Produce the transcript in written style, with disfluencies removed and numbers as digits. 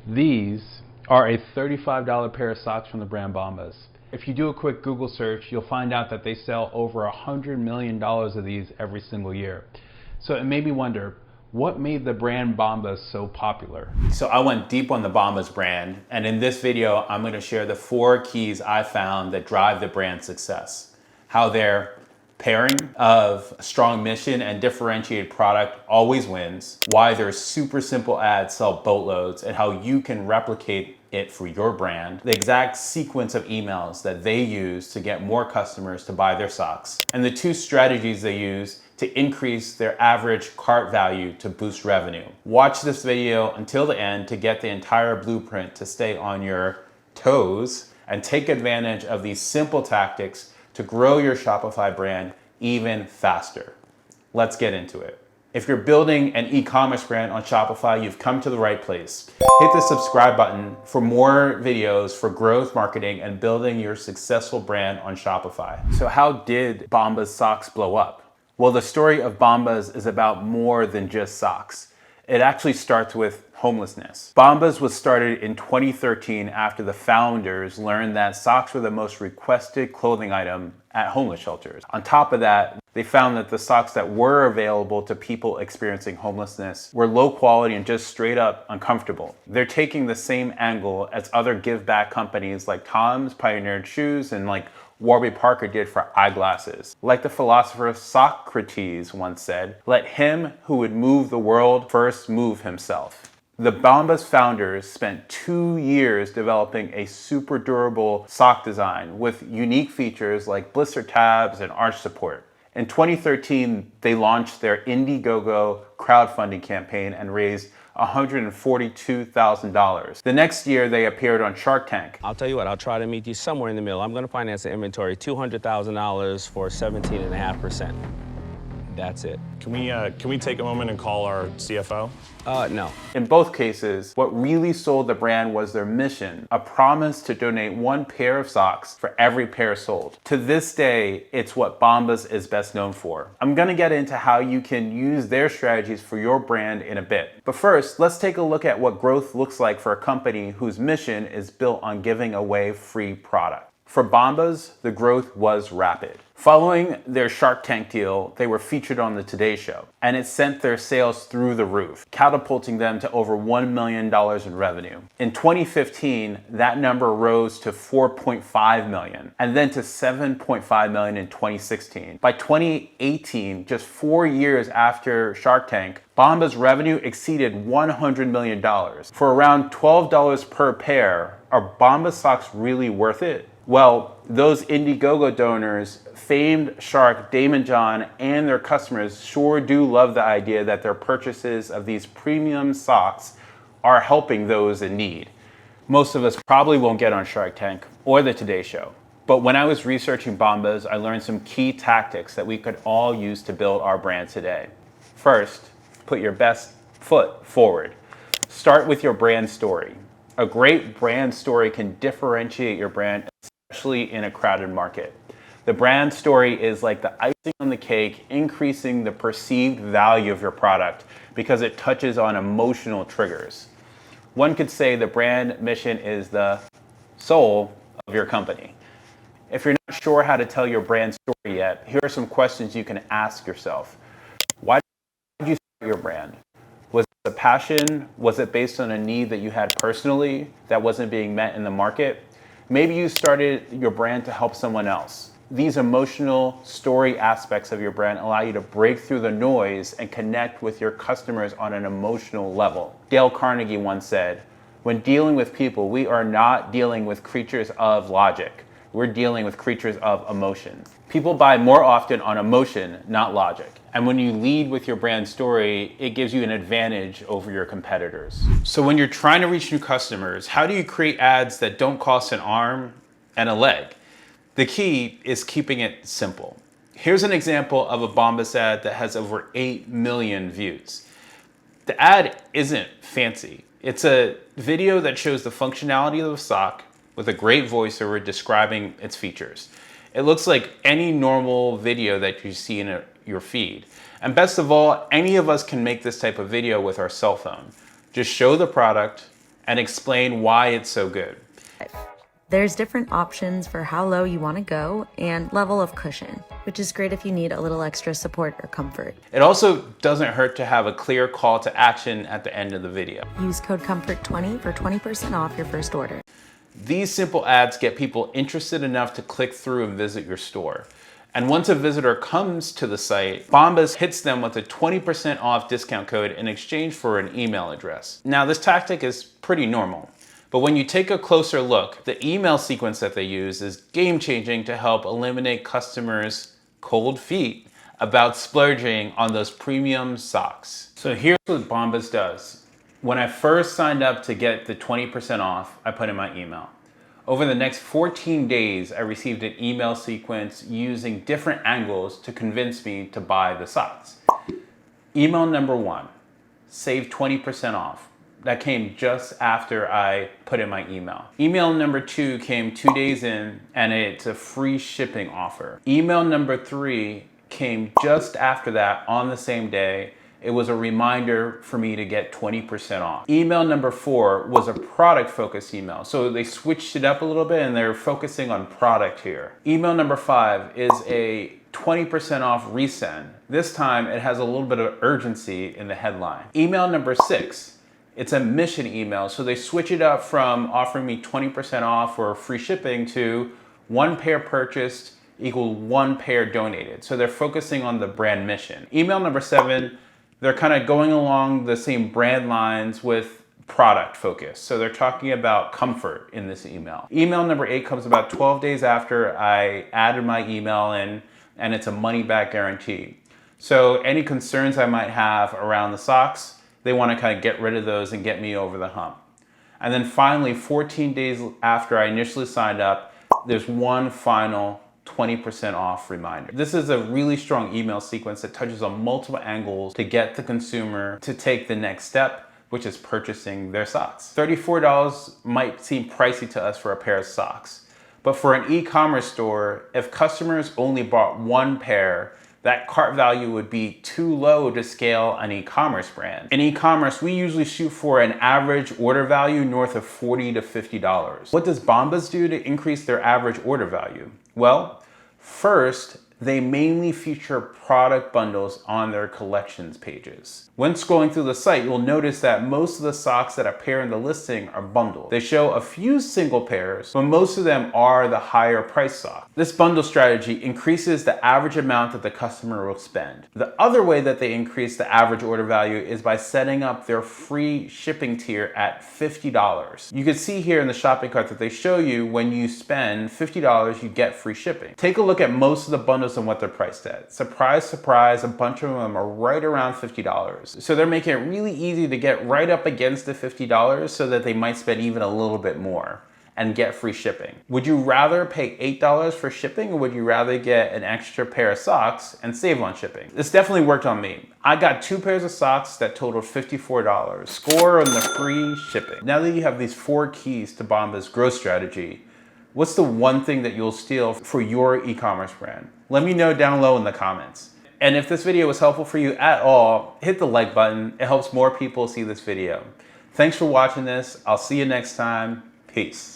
These are a $35 pair of socks from the brand Bombas. If you do a quick Google search, you'll find out that they sell over $100 million of these every single year. So it made me wonder, what made the brand Bombas so popular? So I went deep on the Bombas brand, and in this video, I'm going to share the 4 keys I found that drive the brand's success. How their pairing of a strong mission and differentiated product always wins, why their super simple ads sell boatloads, and how you can replicate it for your brand, the exact sequence of emails that they use to get more customers to buy their socks, and the 2 strategies they use to increase their average cart value to boost revenue. Watch this video until the end to get the entire blueprint to stay on your toes and take advantage of these simple tactics to grow your Shopify brand even faster. Let's get into it. If you're building an e-commerce brand on Shopify, you've come to the right place. Hit the subscribe button for more videos for growth marketing and building your successful brand on Shopify. So how did Bombas socks blow up? Well, the story of Bombas is about more than just socks. It actually starts with homelessness. Bombas was started in 2013 after the founders learned that socks were the most requested clothing item at homeless shelters. On top of that, they found that the socks that were available to people experiencing homelessness were low quality and just straight up uncomfortable. They're taking the same angle as other give back companies like Tom's pioneered shoes and like Warby Parker did for eyeglasses. Like the philosopher Socrates once said, "Let him who would move the world first move himself." The Bombas founders spent 2 years developing a super durable sock design with unique features like blister tabs and arch support. In 2013, they launched their Indiegogo crowdfunding campaign and raised $142,000. The next year, they appeared on Shark Tank. I'll tell you what, I'll try to meet you somewhere in the middle. I'm going to finance the inventory, $200,000 for 17.5%. That's it. Can we take a moment and call our CFO? No. In both cases, what really sold the brand was their mission, a promise to donate 1 pair of socks for every pair sold. To this day, it's what Bombas is best known for. I'm gonna get into how you can use their strategies for your brand in a bit. But first, let's take a look at what growth looks like for a company whose mission is built on giving away free product. For Bombas, the growth was rapid. Following their Shark Tank deal, they were featured on the Today Show, and it sent their sales through the roof, catapulting them to over $1 million in revenue. In 2015, that number rose to $4.5 million, and then to $7.5 million in 2016. By 2018, just 4 years after Shark Tank, Bombas' revenue exceeded $100 million. For around $12 per pair, are Bombas socks really worth it? Well, those Indiegogo donors, famed shark Daymond John, and their customers sure do love the idea that their purchases of these premium socks are helping those in need. Most of us probably won't get on Shark Tank or the Today Show, but when I was researching Bombas, I learned some key tactics that we could all use to build our brand today. First, put your best foot forward. Start with your brand story. A great brand story can differentiate your brand, especially in a crowded market. The brand story is like the icing on the cake, increasing the perceived value of your product because it touches on emotional triggers. One could say the brand mission is the soul of your company. If you're not sure how to tell your brand story yet, here are some questions you can ask yourself. Why did you start your brand? Was it a passion? Was it based on a need that you had personally that wasn't being met in the market? Maybe you started your brand to help someone else. These emotional story aspects of your brand allow you to break through the noise and connect with your customers on an emotional level. Dale Carnegie once said, "When dealing with people, we are not dealing with creatures of logic. We're dealing with creatures of emotion." People buy more often on emotion, not logic. And when you lead with your brand story, it gives you an advantage over your competitors. So when you're trying to reach new customers, how do you create ads that don't cost an arm and a leg? The key is keeping it simple. Here's an example of a Bombas ad that has over 8 million views. The ad isn't fancy. It's a video that shows the functionality of the sock with a great voiceover describing its features. It looks like any normal video that you see in your feed. And best of all, any of us can make this type of video with our cell phone. Just show the product, and explain why it's so good. There's different options for how low you want to go and level of cushion, which is great if you need a little extra support or comfort. It also doesn't hurt to have a clear call to action at the end of the video. Use code COMFORT20 for 20% off your first order. These simple ads get people interested enough to click through and visit your store. And once a visitor comes to the site, Bombas hits them with a 20% off discount code in exchange for an email address. Now, this tactic is pretty normal. But when you take a closer look, the email sequence that they use is game-changing to help eliminate customers' cold feet about splurging on those premium socks. So here's what Bombas does. When I first signed up to get the 20% off, I put in my email. Over the next 14 days, I received an email sequence using different angles to convince me to buy the socks. Email number 1, save 20% off. That came just after I put in my email. Email number 2 came 2 days in, and it's a free shipping offer. Email number 3 came just after that on the same day. It was a reminder for me to get 20% off. Email number 4 was a product focused email. So they switched it up a little bit and they're focusing on product here. Email number 5 is a 20% off resend. This time it has a little bit of urgency in the headline. Email number 6, it's a mission email. So they switch it up from offering me 20% off or free shipping to 1 pair purchased equal 1 pair donated. So they're focusing on the brand mission. Email number 7, they're kind of going along the same brand lines with product focus. So they're talking about comfort in this email. Email number 8 comes about 12 days after I added my email in, and it's a money back guarantee. So any concerns I might have around the socks, they want to kind of get rid of those and get me over the hump. And then finally, 14 days after I initially signed up, there's one final 20% off reminder. This is a really strong email sequence that touches on multiple angles to get the consumer to take the next step, which is purchasing their socks. $34 might seem pricey to us for a pair of socks, but for an e-commerce store, if customers only bought 1 pair, that cart value would be too low to scale an e-commerce brand. In e-commerce, we usually shoot for an average order value north of $40 to $50. What does Bombas do to increase their average order value? Well, first, they mainly feature product bundles on their collections pages. When scrolling through the site, you'll notice that most of the socks that appear in the listing are bundled. They show a few single pairs, but most of them are the higher price socks. This bundle strategy increases the average amount that the customer will spend. The other way that they increase the average order value is by setting up their free shipping tier at $50. You can see here in the shopping cart that they show you when you spend $50, you get free shipping. Take a look at most of the bundles and what they're priced at. Surprise, surprise, a bunch of them are right around $50. So they're making it really easy to get right up against the $50 so that they might spend even a little bit more and get free shipping. Would you rather pay $8 for shipping, or would you rather get an extra pair of socks and save on shipping? This definitely worked on me. I got 2 pairs of socks that totaled $54. Score on the free shipping. Now that you have these 4 keys to Bombas' growth strategy, what's the one thing that you'll steal for your e-commerce brand? Let me know down low in the comments. And if this video was helpful for you at all, hit the like button. It helps more people see this video. Thanks for watching this. I'll see you next time. Peace.